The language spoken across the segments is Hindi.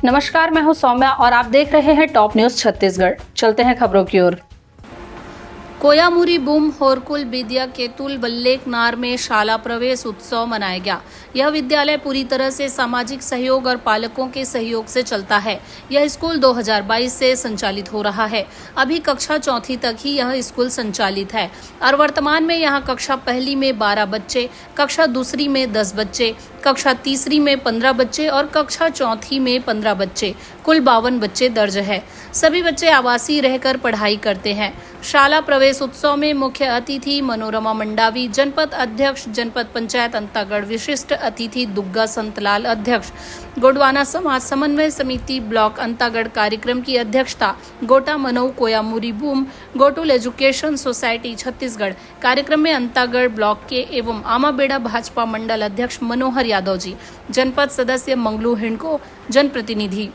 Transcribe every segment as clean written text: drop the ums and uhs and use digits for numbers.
नमस्कार, मैं हूं सौम्या और आप देख रहे हैं टॉप न्यूज छत्तीसगढ़। चलते हैं खबरों की ओर। कोयामुरी बूम होरकुल विद्या केतुल वल्लेकनार में शाला प्रवेश उत्सव मनाया गया। यह विद्यालय पूरी तरह से सामाजिक सहयोग और पालकों के सहयोग से चलता है। यह स्कूल 2022 से संचालित हो रहा है। अभी कक्षा चौथी तक ही यह स्कूल संचालित है और वर्तमान में यहाँ कक्षा पहली में 12 बच्चे, कक्षा दूसरी में 10 बच्चे, कक्षा तीसरी में 15 बच्चे और कक्षा चौथी में 15 बच्चे, कुल 52 बच्चे दर्ज है। सभी बच्चे आवासीय रहकर पढ़ाई करते हैं। शाला प्रवेश उत्सव में मुख्य अतिथि मनोरमा मंडावी, जनपद अध्यक्ष जनपद पंचायत अंतागढ़, विशिष्ट अतिथि दुग्गा संतलाल, अध्यक्ष गोडवाना समाज समन्वय समिति ब्लॉक अंतागढ़। कार्यक्रम की अध्यक्षता गोटा मनऊ कोयामुरी बूम गोटुल एजुकेशन सोसाइटी छत्तीसगढ़। कार्यक्रम में अंतागढ़ ब्लॉक के एवं आमाबेड़ा भाजपा मंडल अध्यक्ष मनोहर यादव जी, जनपद सदस्य मंगलू हिंडको, जनप्रतिनिधि,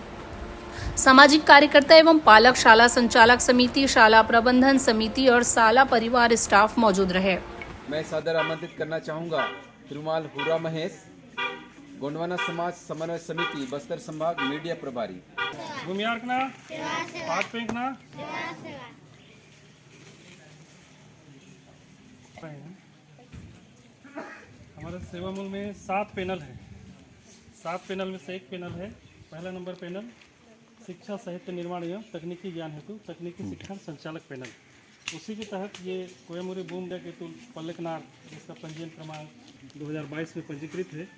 सामाजिक कार्यकर्ता एवं पालक, शाला संचालक समिति, शाला प्रबंधन समिति और शाला परिवार स्टाफ मौजूद रहे। मैं सादर आमंत्रित करना चाहूँगा तिरुमाल हुरा महेश, गोंडवाना समाज समन्वय समिति बस्तर संभाग मीडिया प्रभारी। घुमियारकना, हाथ फेंकना। हमारे सेवा मूल में 7 पैनल है। 7 पैनल में से एक पैनल है। पहला नंबर पैनल शिक्षा साहित्य निर्माण एवं तकनीकी ज्ञान हेतु तकनीकी शिक्षण संचालक पैनल। उसी के तहत ये कोयामुरी बूम केतुल वल्लेकनार, जिसका पंजीयन क्रमांक 2022 में पंजीकृत है।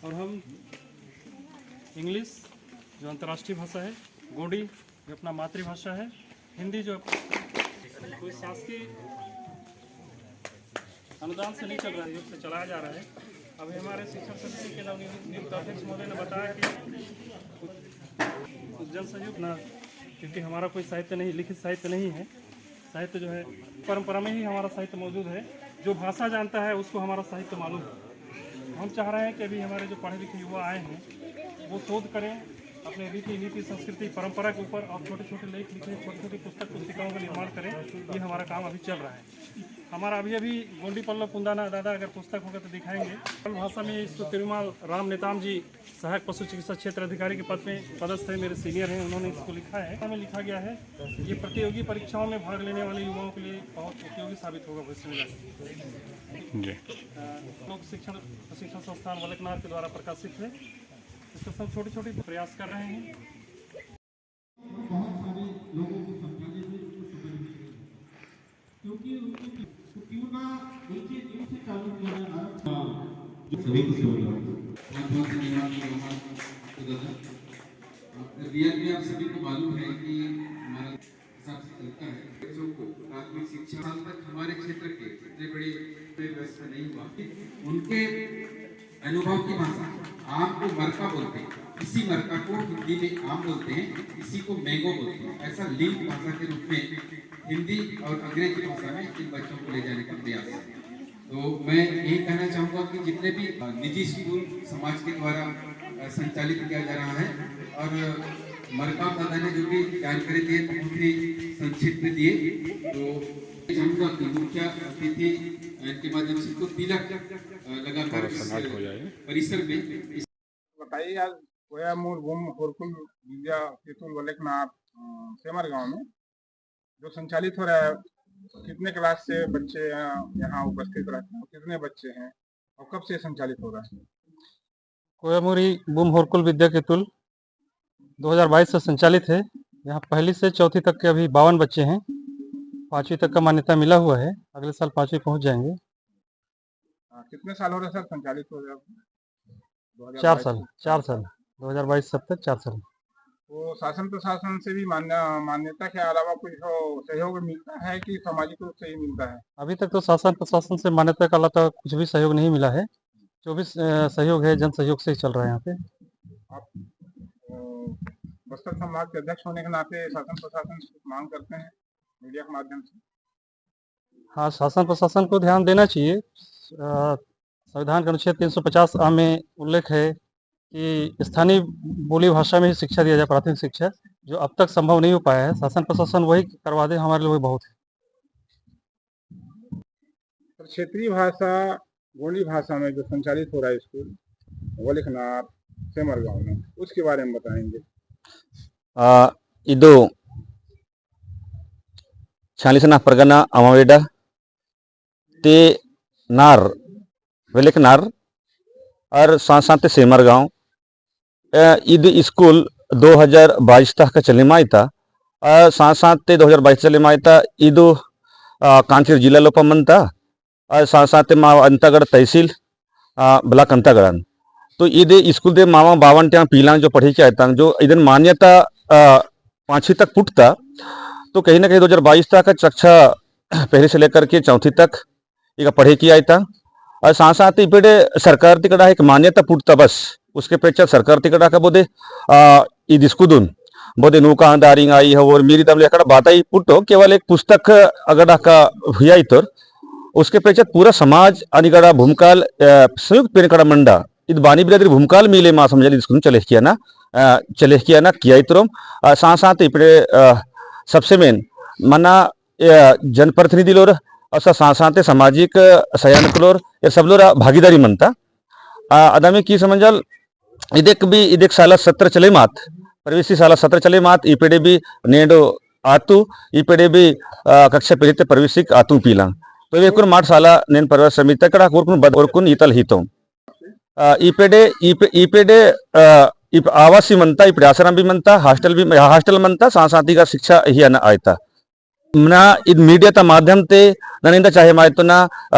और हम इंग्लिश जो अंतर्राष्ट्रीय भाषा है, गोडी जो अपना मातृभाषा है, हिंदी जो कोई शासकीय अनुदान से नहीं चल रहा है, योग से चलाया जा रहा है। अभी हमारे शिक्षण समिति के नवनियुक्त अध्यक्ष महोदय ने बताया कि जन सहयोग ना, क्योंकि हमारा कोई साहित्य नहीं, लिखित साहित्य नहीं है। साहित्य जो है परंपरा में ही हमारा साहित्य मौजूद है। जो भाषा जानता है उसको हमारा साहित्य मालूम है। हम चाह रहे हैं कि अभी हमारे जो पढ़े लिखे युवा आए हैं वो शोध करें अपने रीति नीति संस्कृति परंपरा के ऊपर और छोटे छोटे लेख लिखें, छोटी छोटी पुस्तिकाओं का निर्माण करें। ये हमारा काम अभी चल रहा है। हमारा अभी गोंडी पल्लव पुंदाना दादा अगर पुस्तक होगा तो दिखाएंगे। भाषा में इसको तिरुमाल राम नेताम जी सहायक पशु चिकित्सा क्षेत्र अधिकारी के पद में पदस्थ है, मेरे सीनियर हैं, उन्होंने इसको लिखा है। हमें लिखा गया है ये प्रतियोगी परीक्षाओं में भाग लेने वाले युवाओं के लिए बहुत उपयोगी साबित होगा भविष्य में। लोक शिक्षण प्रशिक्षण संस्थान वल्लेकनार के द्वारा प्रकाशित है। इसको सब छोटे छोटे प्रयास कर रहे हैं। बहुत सारे लोगों को समझाने से क्योंकि उनको क्यों ना नीचे दिन से चालू किया जाए। जो सभी को बहुत धन्यवाद रियल में आप सभी को मालूम है कि हमारा हिसाब से चलता है। बच्चों को प्राथमिक शिक्षा साल तक हमारे क्षेत्र के जितने बड़े व्यवस्था नहीं हुआ, उनके अनुभव की भाषा आम को मरका बोलते हैं, इसी मरका को हिंदी में आम बोलते हैं, इसी को मैंगो बोलते हैं। ऐसा लिंक भाषा के रूप में हिंदी और अंग्रेजी भाषा में इन बच्चों को ले जाने का प्रयास है। तो मैं यही कहना चाहूँगा कि जितने भी निजी स्कूल समाज के द्वारा संचालित किया जा रहा है और मरकाम दादा ने जो भी जानकारी दी है बहुत ही संक्षिप्त में दिए, तो चाहूँगा कि मुख्य अतिथि के माध्यम से तो तिलक लगाकर परिसर में बताइए। आज कोयामुर बूम होरकुल विद्या केतुल वल्लेकनार सेमर गांव में जो संचालित हो रहा है, कितने क्लास से बच्चे यहाँ उपस्थित रहते हैं, कितने बच्चे हैं और कब से संचालित हो रहा है? कोयामुरी बूम होरकुल विद्या केतुल 2022 से संचालित है। यहाँ पहली से चौथी तक के अभी 52 बच्चे हैं। 5वीं तक का मान्यता मिला हुआ है, अगले साल 5वीं पहुँच जाएंगे। कितने साल हो रहे सर संचालित हो रहा है? 4 साल 2022 सब तक 4 साल। तो शासन प्रशासन से भी मान्यता के अलावा कुछ सहयोग मिलता है कि सामाजिक रूप से ही मिलता है? अभी तक तो शासन प्रशासन से मान्यता का अलावा कुछ भी सहयोग नहीं मिला है। जो भी सहयोग है जन सहयोग से ही चल रहा है यहाँ पे। आप बस्तर संभाग के अध्यक्ष होने के नाते शासन प्रशासन से मांग करते हैं मीडिया के माध्यम से? हाँ, शासन प्रशासन को ध्यान देना चाहिए। संविधान के अनुच्छेद 350 A में उल्लेख है कि स्थानीय बोली भाषा में ही शिक्षा दिया जाए, प्राथमिक शिक्षा, जो अब तक संभव नहीं हो पाया है। शासन प्रशासन वही करवा दे, हमारे लिए बहुत है। क्षेत्रीय भाषा गोंडी भाषा में जो संचालित हो रहा है स्कूल वल्लेकनार सेमर गांव में, उसके बारे में बताएंगे। ಇದು ಚಾಲಿಸನ ಪರಗನ ಅಮವೇಡ ते नार वेलेक नार और साथ साथ सेमर गांव ईद स्कूल 2022 तक चले में आयता और साथ साथ 2022 चले में आयता ईदु कांचीर जिला लोपमंता और साथ साथ मा अंतागढ़ तहसील ब्लॉक अंतागढ़ तो ईद स्कूल दे मामा बावन त्या पीला जो पढ़े के आयता जो इधर मान्यता 5वीं तक पुटता तो कहीं ना कहीं 2022 तक कक्षा पहले से लेकर के 4वीं तक ಈಗ पढ़े की आयता और साथ साथ इपड़े सरकार तिकड़ा एक मान्यता पुटता बस उसके पश्चात सरकार तिकड़ा का बोधे ఇది स्कूदून बोधे नौका दारिंग आई है और मेरी दमले अकड़ा बात आई पुटो केवल एक पुस्तक अगड़ा का हुआ तो उसके पश्चात पूरा समाज अनिगड़ा भूमकाल संयुक्त पेनकड़ा मंडा id बानी बिरादरी भूमकाल मिले मा समझाली स्कूल चले किया ना किया इतरम साथ साथ इपड़े सबसे मेन मना जनप्रतिनिधि लोर असा साथ साथ सामाजिक सयानकलोर ये सब लोग भागीदारी मनता अदामी की समझल इदेक साला 17 चले मात प्रवेशी साला 17 चले मात इपेडे भी नेडो आतु इपेडे भी कक्षा पहले प्रवेशिक आतु पीला तो वे कुन माठ साला नेन परिवार समिति कड़ा कुन इतल हितो इपेडे आवासी मनता इपड़े आश्रम भी मनता हॉस्टल मनता साथ साथी का शिक्षा ही आना आयता ना id मीडिया ता माध्यम ते ननिंदा चाहे माय तो ना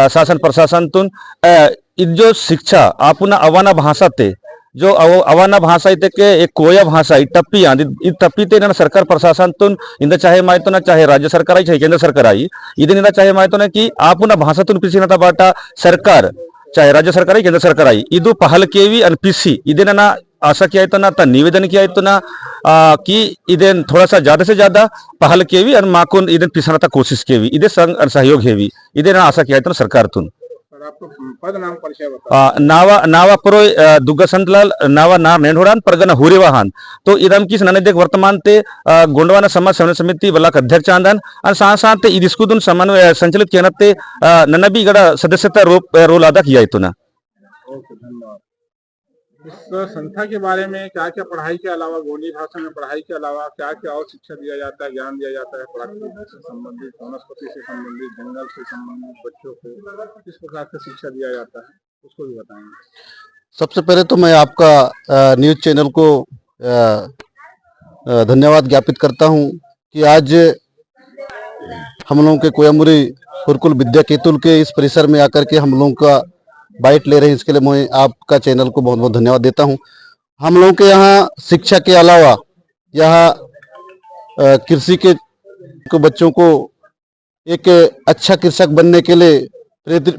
शासन प्रशासन तुन id जो शिक्षा आपुना अवाना भाषा ते जो अवाना भाषा इते के एक कोया भाषा इ टप्पी आंदी इ टप्पी ते ना सरकार प्रशासन तुन इंदा चाहे माय तो ना चाहे राज्य सरकार आई चाहे केंद्र सरकार आई इदे निंदा चाहे माय तो ना कि आपुना भाषा तुन पिसी ना बाटा सरकार चाहे राज्य सरकार आई केंद्र सरकार आई इदु पहल केवी अन पिसी इदे ना आशा किया तो ना ता निवेदन किया तो ना कि इधन थोड़ा सा ज्यादा से ज्यादा पहल के भी और माकुन इधन पिछड़ा तक कोशिश के भी इधर संग और सहयोग है भी इधर ना आशा किया तो ना सरकार तुन आपको पद नाम परिचय बताओ। नावा पुरो दुग्गा संतलाल नावा नार नेढोरान परगना हुरेवाहान तो इदम किस नने देख वर्तमान ते गोंडवाना समाज समन्वय समिति ब्लॉक अध्यक्ष आंदन और साथ साथ ईद स्कूल समन्वय संचालित किया ते ननबी गड़ा सदस्यता रोल अदा किया तो ना। धन्यवाद। इस संस्था के बारे में क्या क्या पढ़ाई के अलावा गोंडी भाषा में पढ़ाई के अलावा क्या क्या और शिक्षा दिया जाता है, ज्ञान दिया जाता है, प्राकृतिक से संबंधित, वनस्पति से संबंधित, जंगल से संबंधित बच्चों को किस प्रकार से शिक्षा दिया जाता है उसको भी बताएंगे। सबसे पहले तो मैं आपका न्यूज़ चैनल को धन्यवाद ज्ञापित करता हूं कि आज हम लोगों के कोयामुरी गुरुकुल विद्या केतुल के इस परिसर में आकर के हम लोगों का बाइट ले रहे हैं, इसके लिए मैं आपका चैनल को बहुत बहुत धन्यवाद देता हूं। हम लोगों के यहाँ शिक्षा के अलावा यहाँ कृषि के बच्चों को एक अच्छा कृषक बनने के लिए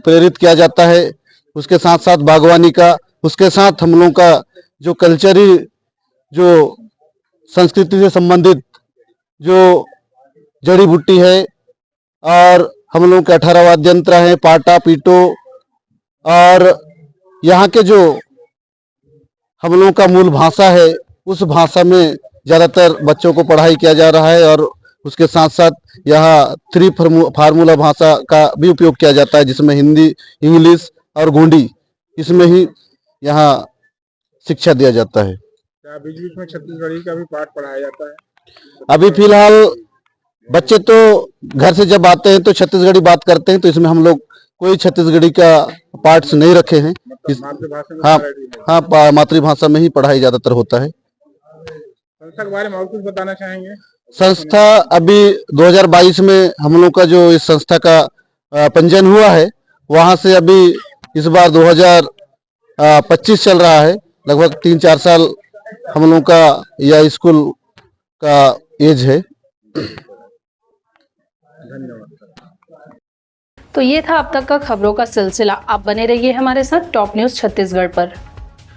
प्रेरित किया जाता है। उसके साथ साथ बागवानी का, उसके साथ हम लोगों का जो कल्चरी जो संस्कृति से संबंधित जो जड़ी बूटी है और हम लोगों के 18 वाद्य यंत्र हैं, पाटा पीटो, और यहाँ के जो हम लोगों का मूल भाषा है उस भाषा में ज़्यादातर बच्चों को पढ़ाई किया जा रहा है और उसके साथ साथ यहाँ 3 फार्मूला भाषा का भी उपयोग किया जाता है जिसमें हिंदी, इंग्लिश और गोंडी इसमें ही यहाँ शिक्षा दिया जाता है। क्या बीच बीच में छत्तीसगढ़ी का भी पाठ पढ़ाया जाता है? अभी फिलहाल बच्चे तो घर से जब आते हैं तो छत्तीसगढ़ी बात करते हैं, तो इसमें हम लोग कोई छत्तीसगढ़ी का पार्ट्स नहीं रखे हैं। हाँ, मातृभाषा में ही पढ़ाई ज्यादातर होता है। संस्था के बारे में और कुछ बताना चाहेंगे? संस्था अभी 2022 में हम लोग का जो इस संस्था का पंजीयन हुआ है वहां से अभी इस बार 2025 चल रहा है, लगभग 3-4 साल हम लोग का यह स्कूल का एज है। धन्यवाद। तो ये था अब तक का खबरों का सिलसिला। आप बने रहिए हमारे साथ टॉप न्यूज़ छत्तीसगढ़ पर।